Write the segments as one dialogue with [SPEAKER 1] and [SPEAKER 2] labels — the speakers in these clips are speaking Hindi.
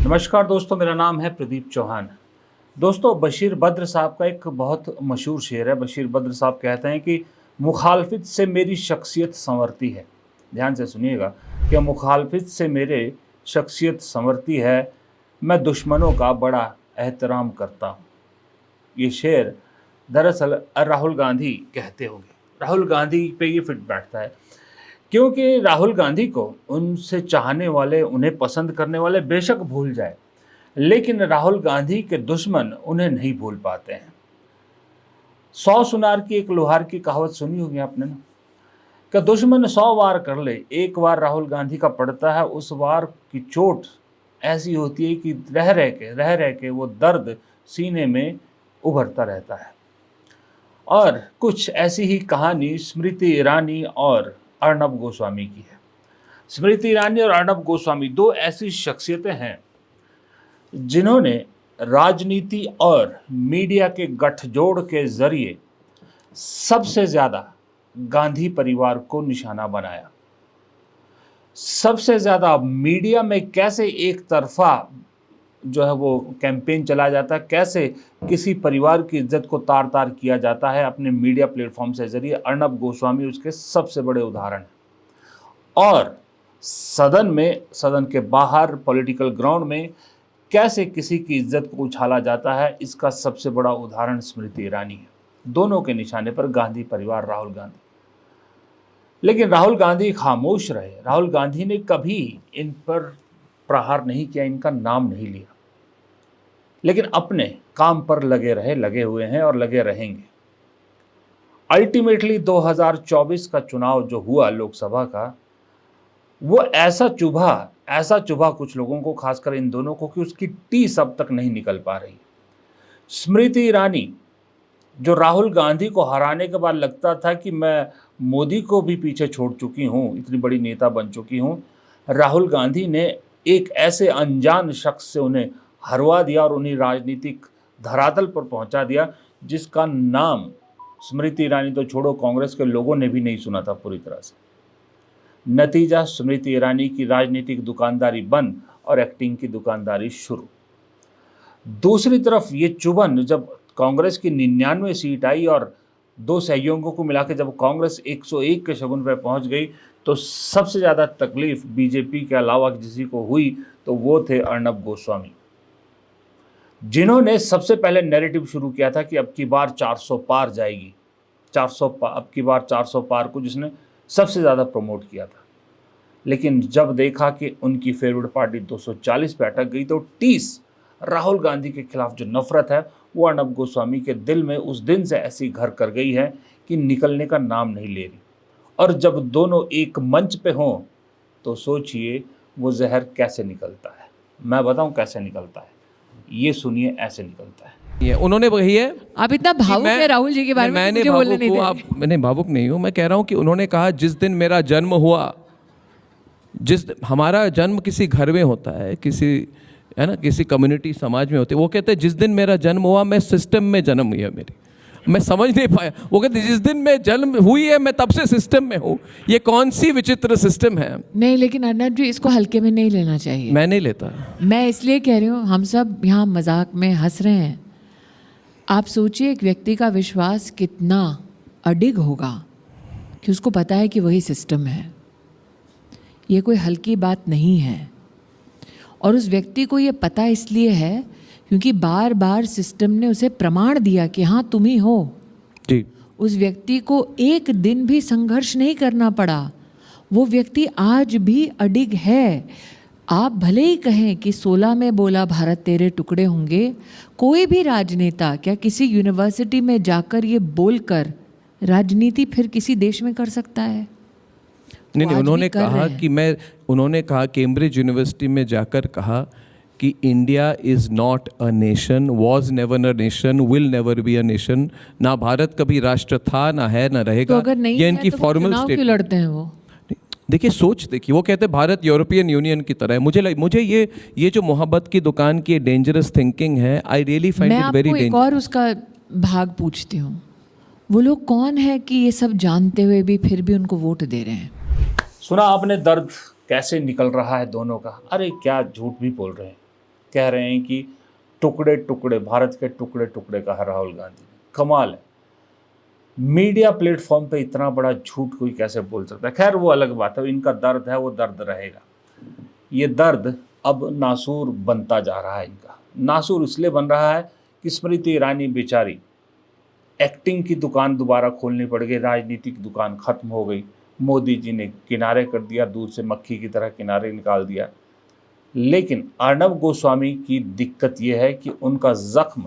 [SPEAKER 1] नमस्कार दोस्तों, मेरा नाम है प्रदीप चौहान। दोस्तों, बशीर बद्र साहब का एक बहुत मशहूर शेर है। बशीर बद्र साहब कहते हैं कि मुखालफत से मेरी शख्सियत संवरती है। ध्यान से सुनिएगा कि मुखालफत से मेरे शख्सियत संवरती है, मैं दुश्मनों का बड़ा एहतराम करता हूँ। ये शेर दरअसल राहुल गांधी कहते होंगे। राहुल गांधी पे ये फिट बैठता है क्योंकि राहुल गांधी को उनसे चाहने वाले, उन्हें पसंद करने वाले बेशक भूल जाए, लेकिन राहुल गांधी के दुश्मन उन्हें नहीं भूल पाते हैं। 100 सुनार की एक लोहार की कहावत सुनी होगी आपने ना, कि दुश्मन 100 वार कर ले, एक वार राहुल गांधी का पड़ता है, उस वार की चोट ऐसी होती है कि रह रह के वो दर्द सीने में उभरता रहता है। और कुछ ऐसी ही कहानी स्मृति ईरानी और अर्नब गोस्वामी की है। स्मृति ईरानी और अर्नब गोस्वामी दो ऐसी शख्सियतें हैं जिन्होंने राजनीति और मीडिया के गठजोड़ के जरिए सबसे ज्यादा गांधी परिवार को निशाना बनाया। सबसे ज्यादा मीडिया में कैसे एक तरफा जो है वो कैंपेन चला जाता है, कैसे किसी परिवार की इज्जत को तार तार किया जाता है अपने मीडिया प्लेटफॉर्म से जरिए, अर्नब गोस्वामी उसके सबसे बड़े उदाहरण हैं। और सदन के बाहर पॉलिटिकल ग्राउंड में कैसे किसी की इज्जत को उछाला जाता है, इसका सबसे बड़ा उदाहरण स्मृति ईरानी है। दोनों के निशाने पर गांधी परिवार, राहुल गांधी। लेकिन राहुल गांधी खामोश रहे। राहुल गांधी ने कभी इन पर प्रहार नहीं किया, इनका नाम नहीं लिया, लेकिन अपने काम पर लगे हुए हैं और लगे रहेंगे। अल्टीमेटली 2024 का चुनाव जो हुआ लोकसभा का, वो ऐसा चुभा कुछ लोगों को, खासकर इन दोनों को, कि उसकी टीस अब तक नहीं निकल पा रही। स्मृति ईरानी जो राहुल गांधी को हराने के बाद लगता था कि मैं मोदी को भी पीछे छोड़ चुकी हूँ, इतनी बड़ी नेता बन चुकी हूँ, राहुल गांधी ने एक ऐसे अनजान शख्स से उन्हें हरवा दिया और उन्हें राजनीतिक धरातल पर पहुंचा दिया जिसका नाम स्मृति ईरानी तो छोड़ो, कांग्रेस के लोगों ने भी नहीं सुना था पूरी तरह से। नतीजा, स्मृति ईरानी की राजनीतिक दुकानदारी बंद और एक्टिंग की दुकानदारी शुरू। दूसरी तरफ ये चुभन, जब कांग्रेस की 99 सीट आई और दो सहयोगियों को मिला के जब कांग्रेस 101 के शगुन पर पहुंच गई, तो सबसे ज़्यादा तकलीफ बीजेपी के अलावा किसी को हुई तो वो थे अर्नब गोस्वामी, जिन्होंने सबसे पहले नैरेटिव शुरू किया था कि अब की बार 400 पार जाएगी। अब की बार 400 पार को जिसने सबसे ज़्यादा प्रमोट किया था। लेकिन जब देखा कि उनकी फेवरेट पार्टी 240 पे अटक गई, तो टीस राहुल गांधी के खिलाफ जो नफरत है वो अर्नब गोस्वामी के दिल में उस दिन से ऐसी घर कर गई है कि निकलने का नाम नहीं ले रही। और जब दोनों एक मंच पे हों तो सोचिए वो जहर कैसे निकलता है। मैं बताऊं कैसे निकलता है, ये सुनिए, ऐसे निकलता है।
[SPEAKER 2] ये उन्होंने कही है।
[SPEAKER 3] आप इतना भावुक है राहुल जी के बारे में, मुझे बोलने नहीं दे रहे।
[SPEAKER 2] मैंने भावुक नहीं हूँ, मैं कह रहा हूँ कि उन्होंने कहा जिस दिन मेरा जन्म हुआ, हमारा जन्म किसी घर में होता है, किसी कम्युनिटी समाज में होती है। वो कहते हैं जिस दिन मेरा जन्म हुआ, मैं सिस्टम में जन्म हुई है मेरी। मैं समझ नहीं पाया। वो कहते जिस दिन मैं जन्म हुई है मैं तब से सिस्टम में हूँ। ये कौन सी विचित्र सिस्टम है।
[SPEAKER 3] नहीं, लेकिन अर्नब जी, इसको हल्के में नहीं लेना चाहिए।
[SPEAKER 2] मैं नहीं लेता।
[SPEAKER 3] मैं इसलिए कह रही हूँ, हम सब यहाँ मजाक में हंस रहे हैं। आप सोचिए एक व्यक्ति का विश्वास कितना अडिग होगा कि उसको पता है कि वही सिस्टम है। ये कोई हल्की बात नहीं है। और उस व्यक्ति को ये पता इसलिए है क्योंकि बार बार सिस्टम ने उसे प्रमाण दिया कि हाँ तुम ही हो
[SPEAKER 2] जी।
[SPEAKER 3] उस व्यक्ति को एक दिन भी संघर्ष नहीं करना पड़ा। वो व्यक्ति आज भी अडिग है। आप भले ही कहें कि 16 में बोला भारत तेरे टुकड़े होंगे, कोई भी राजनेता क्या किसी यूनिवर्सिटी में जाकर ये बोलकर राजनीति फिर किसी देश में कर सकता है?
[SPEAKER 2] नहीं, उन्होंने कहा कैम्ब्रिज यूनिवर्सिटी में जाकर कहा कि India is not a nation, was never a nation, will never be a nation. ना भारत कभी राष्ट्र था, ना है, ना रहेगा।
[SPEAKER 3] तो अगर नहीं
[SPEAKER 2] ये
[SPEAKER 3] है
[SPEAKER 2] इनकी
[SPEAKER 3] तो
[SPEAKER 2] फॉर्मल
[SPEAKER 3] चुनाव क्यों लड़ते हैं वो?
[SPEAKER 2] देखिए, देखिए, वो कहते हैं भारत यूरोपियन यूनियन की तरह है। मुझे ये जो मोहब्बत की दुकान की डेंजरस थिंकिंग है, I really find it very dangerous.
[SPEAKER 3] एक और उसका भाग पूछती हूँ, वो लोग कौन है कि ये सब जानते हुए भी फिर भी उनको वोट दे रहे हैं?
[SPEAKER 1] सुना आपने दर्द कैसे निकल रहा है दोनों का। अरे क्या झूठ भी बोल रहे हैं। कह रहे हैं कि टुकड़े टुकड़े, भारत के टुकड़े टुकड़े कहा राहुल गांधी। कमाल है, मीडिया प्लेटफॉर्म पे इतना बड़ा झूठ कोई कैसे बोल सकता है। खैर वो अलग बात है, इनका दर्द है वो दर्द रहेगा। ये दर्द अब नासूर बनता जा रहा है इनका। नासूर इसलिए बन रहा है कि स्मृति ईरानी बेचारी एक्टिंग की दुकान दोबारा खोलनी पड़ गई, राजनीतिक दुकान खत्म हो गई। मोदी जी ने किनारे कर दिया, दूध से मक्खी की तरह किनारे निकाल दिया। लेकिन अर्णब गोस्वामी की दिक्कत यह है कि उनका जख्म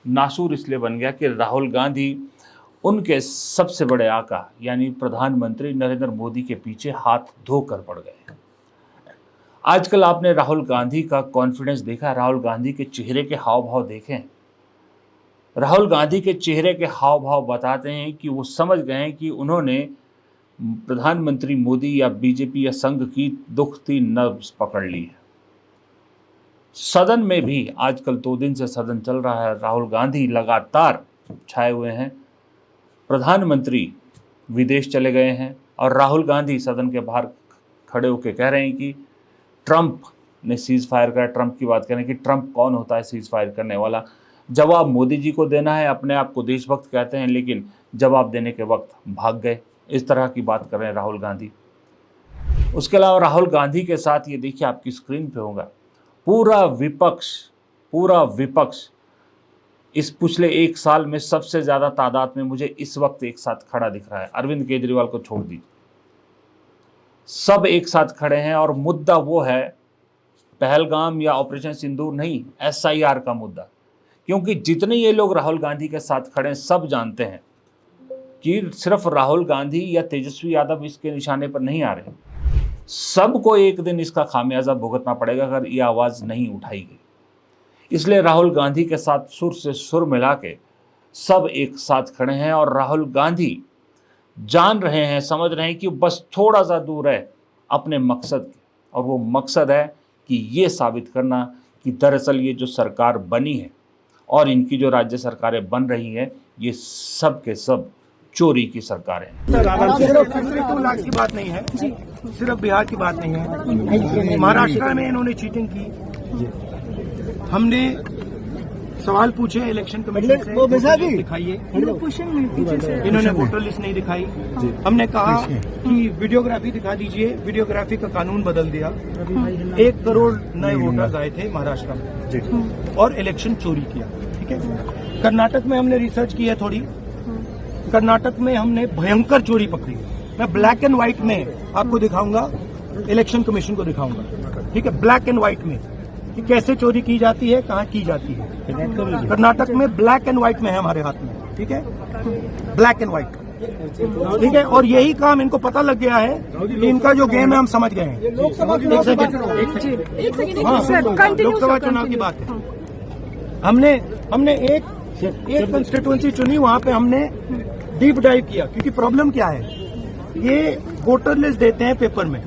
[SPEAKER 1] नासूर इसलिए बन गया कि राहुल गांधी उनके सबसे बड़े आका यानी प्रधानमंत्री नरेंद्र मोदी के पीछे हाथ धोकर पड़ गए। आजकल आपने राहुल गांधी का कॉन्फिडेंस देखा, राहुल गांधी के चेहरे के हाव भाव देखें। राहुल गांधी के चेहरे के हाव भाव बताते हैं कि वो समझ गए हैं कि उन्होंने प्रधानमंत्री मोदी या बीजेपी या संघ की दुखती नब्ज पकड़ ली है। सदन में भी आजकल 2 दिन से सदन चल रहा है, राहुल गांधी लगातार छाए हुए हैं। प्रधानमंत्री विदेश चले गए हैं और राहुल गांधी सदन के बाहर खड़े होकर कह रहे हैं कि ट्रंप ने सीज फायर करा। ट्रंप की बात करें कि ट्रंप कौन होता है सीज फायर करने वाला, जवाब मोदी जी को देना है। अपने आप को देशभक्त कहते हैं लेकिन जवाब देने के वक्त भाग गए। इस तरह की बात कर रहे हैं राहुल गांधी। उसके अलावा राहुल गांधी के साथ ये देखिए आपकी स्क्रीन पे होगा, पूरा विपक्ष इस पिछले 1 साल में सबसे ज़्यादा तादाद में मुझे इस वक्त एक साथ खड़ा दिख रहा है। अरविंद केजरीवाल को छोड़ दीजिए, सब एक साथ खड़े हैं और मुद्दा वो है पहलगाम या ऑपरेशन सिंदूर नहीं, SIR का मुद्दा। क्योंकि जितने ये लोग राहुल गांधी के साथ खड़े हैं सब जानते हैं कि सिर्फ राहुल गांधी या तेजस्वी यादव इसके निशाने पर नहीं आ रहे, सबको एक दिन इसका खामियाजा भुगतना पड़ेगा अगर ये आवाज़ नहीं उठाई गई। इसलिए राहुल गांधी के साथ सुर से सुर मिला के सब एक साथ खड़े हैं और राहुल गांधी जान रहे हैं, समझ रहे हैं कि बस थोड़ा सा दूर है अपने मकसद के, और वो मकसद है कि ये साबित करना कि दरअसल ये जो सरकार बनी है और इनकी जो राज्य सरकारें बन रही हैं ये सब के सब चोरी की सरकार है।
[SPEAKER 4] सिर्फ 52 लाख की बात नहीं है, सिर्फ बिहार की बात नहीं है, महाराष्ट्र में इन्होंने चीटिंग की। हमने सवाल पूछे इलेक्शन कमीशन से, दिखाइए, इन्होंने वोटर लिस्ट नहीं दिखाई। हमने कहा कि वीडियोग्राफी दिखा दीजिए, वीडियोग्राफी का कानून बदल दिया। 1 करोड़ नए वोटर्स आए थे महाराष्ट्र में और इलेक्शन चोरी किया। ठीक है, कर्नाटक में हमने रिसर्च की है थोड़ी, कर्नाटक में हमने भयंकर चोरी पकड़ी। मैं ब्लैक एंड व्हाइट में आपको दिखाऊंगा, इलेक्शन कमीशन को दिखाऊंगा। ठीक है, ब्लैक एंड व्हाइट में कि कैसे चोरी की जाती है, कहाँ की जाती है। कर्नाटक में ब्लैक एंड व्हाइट में है हमारे हाथ में। ठीक है, ब्लैक एंड व्हाइट। ठीक है, और यही काम इनको पता लग गया है कि इनका जो गेम है हम समझ गए हैं। लोकसभा चुनाव की बात है। हमने एक कंस्टिट्यूएंसी चुनी, वहां पे हमने डीप डाइव किया। क्योंकि प्रॉब्लम क्या है, ये वोटर लिस्ट देते हैं पेपर में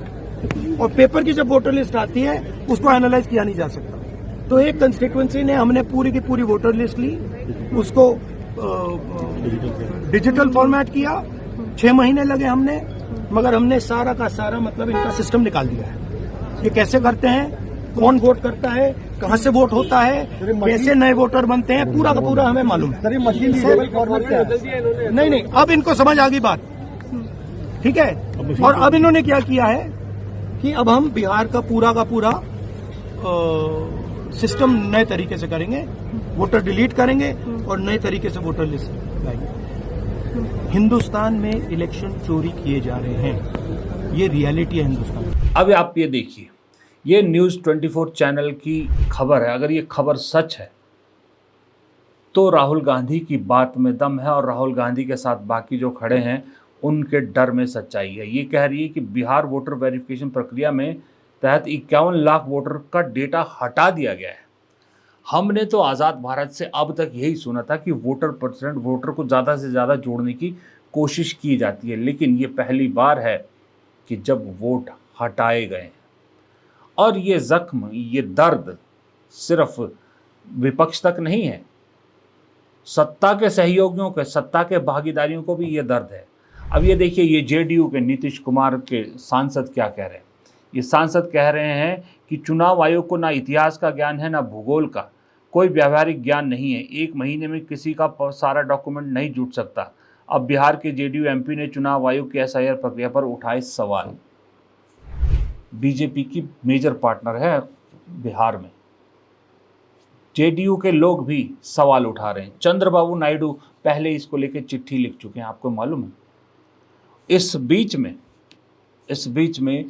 [SPEAKER 4] और पेपर की जब वोटर लिस्ट आती है उसको एनालाइज किया नहीं जा सकता। तो एक कंस्टिट्यूएंसी ने हमने पूरी की पूरी वोटर लिस्ट ली, उसको डिजिटल फॉर्मेट किया। 6 महीने लगे हमने, मगर हमने सारा का सारा मतलब इनका सिस्टम निकाल दिया है। ये कैसे करते हैं, कौन वोट करता है, कहां से वोट होता है, कैसे नए वोटर बनते हैं, पूरा का पूरा हमें मालूम है। नहीं, अब इनको समझ आ गई बात। ठीक है, और अब इन्होंने क्या किया है कि अब हम बिहार का पूरा सिस्टम नए तरीके से करेंगे, वोटर डिलीट करेंगे और नए तरीके से वोटर लिस्ट लाएंगे। हिंदुस्तान में इलेक्शन चोरी किए जा रहे हैं, ये रियलिटी है हिंदुस्तान।
[SPEAKER 1] अब आप ये देखिए, ये न्यूज़ 24 चैनल की खबर है। अगर ये खबर सच है तो राहुल गांधी की बात में दम है और राहुल गांधी के साथ बाकी जो खड़े हैं उनके डर में सच्चाई है। ये कह रही है कि बिहार वोटर वेरिफिकेशन प्रक्रिया में तहत 51 लाख वोटर का डेटा हटा दिया गया है। हमने तो आज़ाद भारत से अब तक यही सुना था कि वोटर को ज़्यादा से ज़्यादा जोड़ने की कोशिश की जाती है, लेकिन ये पहली बार है कि जब वोट हटाए गए। और ये जख्म, ये दर्द सिर्फ विपक्ष तक नहीं है, सत्ता के सहयोगियों के, सत्ता के भागीदारियों को भी ये दर्द है। अब ये देखिए, ये JDU के नीतीश कुमार के सांसद क्या कह रहे हैं। ये सांसद कह रहे हैं कि चुनाव आयोग को ना इतिहास का ज्ञान है ना भूगोल का, कोई व्यावहारिक ज्ञान नहीं है। 1 महीने में किसी का सारा डॉक्यूमेंट नहीं जुट सकता। अब बिहार के जेडीयू एमपी ने चुनाव आयोग की एसआईआर प्रक्रिया पर उठाए सवाल। बीजेपी की मेजर पार्टनर है बिहार में, जेडीयू के लोग भी सवाल उठा रहे हैं। चंद्रबाबू नायडू पहले इसको लेकर चिट्ठी लिख चुके हैं, आपको मालूम है। इस बीच में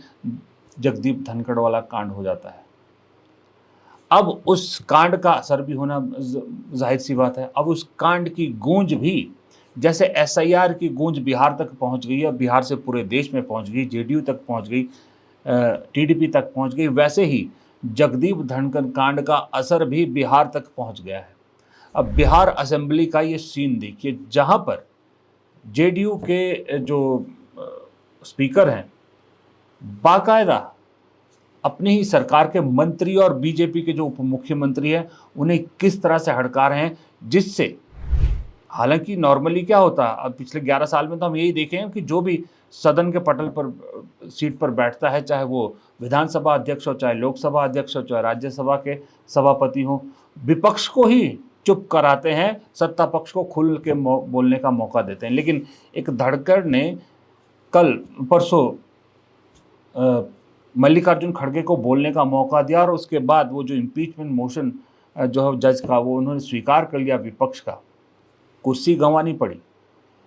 [SPEAKER 1] जगदीप धनखड़ वाला कांड हो जाता है। अब उस कांड का असर भी होना जाहिर सी बात है। अब उस कांड की गूंज भी, जैसे एसआईआर की गूंज बिहार तक पहुंच गई है, बिहार से पूरे देश में पहुंच गई, जेडीयू तक पहुंच गई, टीडीपी तक पहुंच गई, वैसे ही जगदीप धनखड़ कांड का असर भी बिहार तक पहुंच गया है। अब बिहार असेंबली का ये सीन देखिए, जहां पर जेडीयू के जो स्पीकर हैं बाकायदा अपनी ही सरकार के मंत्री और बीजेपी के जो उप मुख्यमंत्री हैं उन्हें किस तरह से हड़का रहे हैं, जिससे हालांकि नॉर्मली क्या होता है, अब पिछले 11 साल में तो हम यही देखे हैं कि जो भी सदन के पटल पर सीट पर बैठता है, चाहे वो विधानसभा अध्यक्ष हो, चाहे लोकसभा अध्यक्ष हो, चाहे राज्यसभा के सभापति हो, विपक्ष को ही चुप कराते हैं, सत्ता पक्ष को खुल के बोलने का मौका देते हैं। लेकिन एक धनखड़ ने कल परसों मल्लिकार्जुन खड़गे को बोलने का मौका दिया और उसके बाद वो जो इम्पीचमेंट मोशन जो है जज का, वो उन्होंने स्वीकार कर लिया विपक्ष का। कुर्सी गंवानी पड़ी,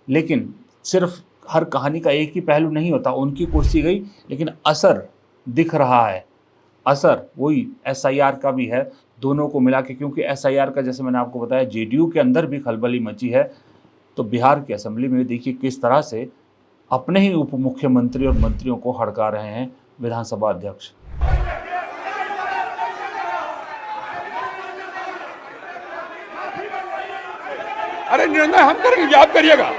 [SPEAKER 1] लेकिन सिर्फ हर कहानी का एक ही पहलू नहीं होता। उनकी कुर्सी गई, लेकिन असर दिख रहा है, असर वही एसआईआर का भी है, दोनों को मिला के। क्योंकि एसआईआर का, जैसे मैंने आपको बताया, जेडीयू के अंदर भी खलबली मची है। तो बिहार की असेंबली में देखिए किस तरह से अपने ही उप मुख्यमंत्री और मंत्रियों को हड़का रहे हैं विधानसभा अध्यक्ष।
[SPEAKER 5] अरे निर्णय हम करेंगे, आप करिएगा,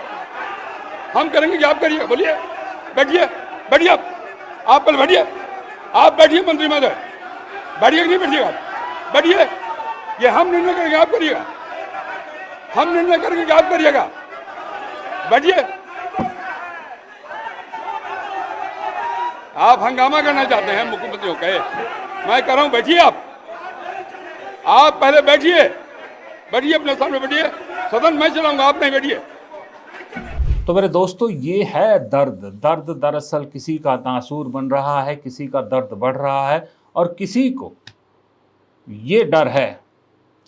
[SPEAKER 5] हम करेंगे, आप करिएगा। बोलिए, बैठिए, बैठिए, आप पहले बैठिए, आप बैठिए मंत्री महोदय, बैठिए कि नहीं बैठिएगा, बैठिए। ये हम निर्णय करेंगे, आप करिएगा, हम निर्णय करेंगे, आप करिएगा, बैठिए। आप हंगामा करना चाहते हैं मुख्यमंत्री को कहे, मैं कह रहा हूं बैठिए, आप पहले बैठिए, बैठिए, अपने सामने बैठिए, सदन मैं चलाऊंगा, आप नहीं बैठिए।
[SPEAKER 1] तो मेरे दोस्तों, ये है दर्द दरअसल किसी का नासूर बन रहा है, किसी का दर्द बढ़ रहा है, और किसी को ये डर है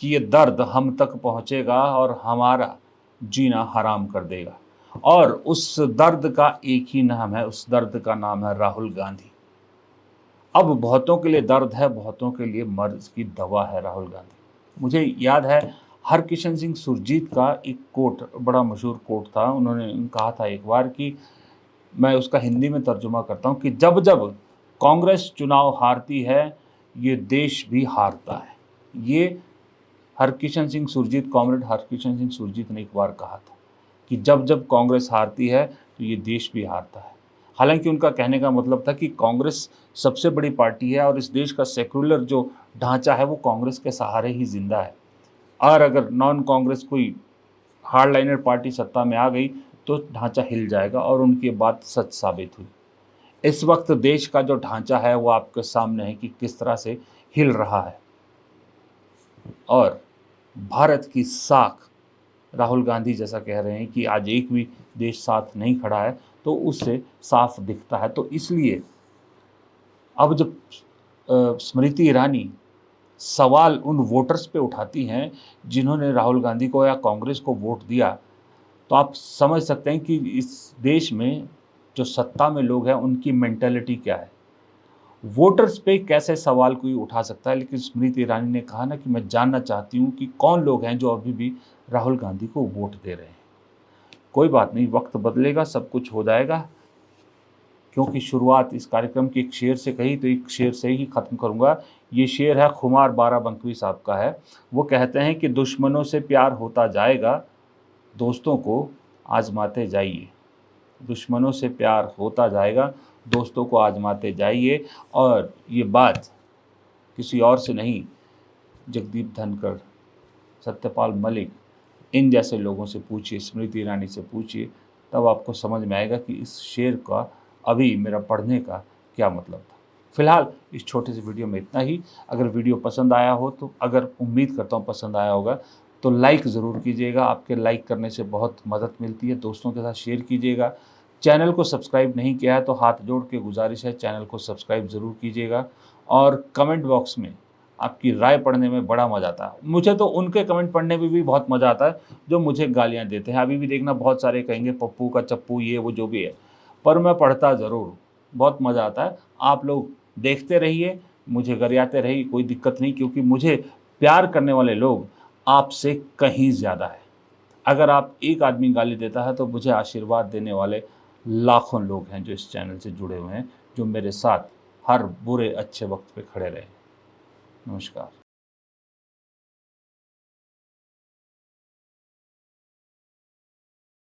[SPEAKER 1] कि ये दर्द हम तक पहुंचेगा और हमारा जीना हराम कर देगा। और उस दर्द का एक ही नाम है, उस दर्द का नाम है राहुल गांधी। अब बहुतों के लिए दर्द है, बहुतों के लिए मर्ज की दवा है राहुल गांधी। मुझे याद है हरकिशन सिंह सुरजीत का एक कोट, बड़ा मशहूर कोट था। उन्होंने कहा था एक बार कि, मैं उसका हिंदी में तर्जुमा करता हूँ, कि जब जब कांग्रेस चुनाव हारती है ये देश भी हारता है। ये हरकिशन सिंह सुरजीत, कॉमरेड हरकिशन सिंह सुरजीत ने एक बार कहा था कि जब जब कांग्रेस हारती है तो ये देश भी हारता है। हालांकि उनका कहने का मतलब था कि कांग्रेस सबसे बड़ी पार्टी है और इस देश का सेक्युलर जो ढांचा है वो कांग्रेस के सहारे ही जिंदा है, और अगर नॉन कांग्रेस कोई हार्डलाइनर पार्टी सत्ता में आ गई तो ढांचा हिल जाएगा, और उनकी बात सच साबित हुई। इस वक्त देश का जो ढांचा है वो आपके सामने है कि किस तरह से हिल रहा है, और भारत की साख राहुल गांधी जैसा कह रहे हैं कि आज एक भी देश साथ नहीं खड़ा है, तो उससे साफ दिखता है। तो इसलिए अब जब स्मृति ईरानी सवाल उन वोटर्स पे उठाती हैं जिन्होंने राहुल गांधी को या कांग्रेस को वोट दिया, तो आप समझ सकते हैं कि इस देश में जो सत्ता में लोग हैं उनकी मेंटालिटी क्या है। वोटर्स पे कैसे सवाल कोई उठा सकता है। लेकिन स्मृति ईरानी ने कहा ना कि मैं जानना चाहती हूँ कि कौन लोग हैं जो अभी भी राहुल गांधी को वोट दे रहे हैं। कोई बात नहीं, वक्त बदलेगा, सब कुछ हो जाएगा। क्योंकि शुरुआत इस कार्यक्रम की एक शेर से कही, तो एक शेर से ही ख़त्म करूँगा। ये शेर है खुमार बाराबंकी साहब का है। वो कहते हैं कि दुश्मनों से प्यार होता जाएगा, दोस्तों को आजमाते जाइए। दुश्मनों से प्यार होता जाएगा, दोस्तों को आजमाते जाइए। और ये बात किसी और से नहीं, जगदीप धनखड़, सत्यपाल मलिक, इन जैसे लोगों से पूछिए, स्मृति ईरानी से पूछिए, तब आपको समझ में आएगा कि इस शेर का अभी मेरा पढ़ने का क्या मतलब था। फिलहाल इस छोटे से वीडियो में इतना ही। अगर वीडियो पसंद आया हो तो, अगर उम्मीद करता हूँ पसंद आया होगा, तो लाइक ज़रूर कीजिएगा। आपके लाइक करने से बहुत मदद मिलती है। दोस्तों के साथ शेयर कीजिएगा। चैनल को सब्सक्राइब नहीं किया है तो हाथ जोड़ के गुजारिश है, चैनल को सब्सक्राइब ज़रूर कीजिएगा। और कमेंट बॉक्स में आपकी राय पढ़ने में बड़ा मज़ा आता है। मुझे तो उनके कमेंट पढ़ने में भी बहुत मज़ा आता है जो मुझे गालियाँ देते हैं। अभी भी देखना, बहुत सारे कहेंगे पप्पू का चप्पू, ये वो जो भी है, पर मैं पढ़ता ज़रूर हूँ, बहुत मज़ा आता है। आप लोग देखते रहिए, मुझे गरियाते रहिए, कोई दिक्कत नहीं, क्योंकि मुझे प्यार करने वाले लोग आपसे कहीं ज़्यादा है। अगर आप एक आदमी गाली देता है तो मुझे आशीर्वाद देने वाले लाखों लोग हैं जो इस चैनल से जुड़े हुए हैं, जो मेरे साथ हर बुरे अच्छे वक्त पे खड़े रहे। नमस्कार।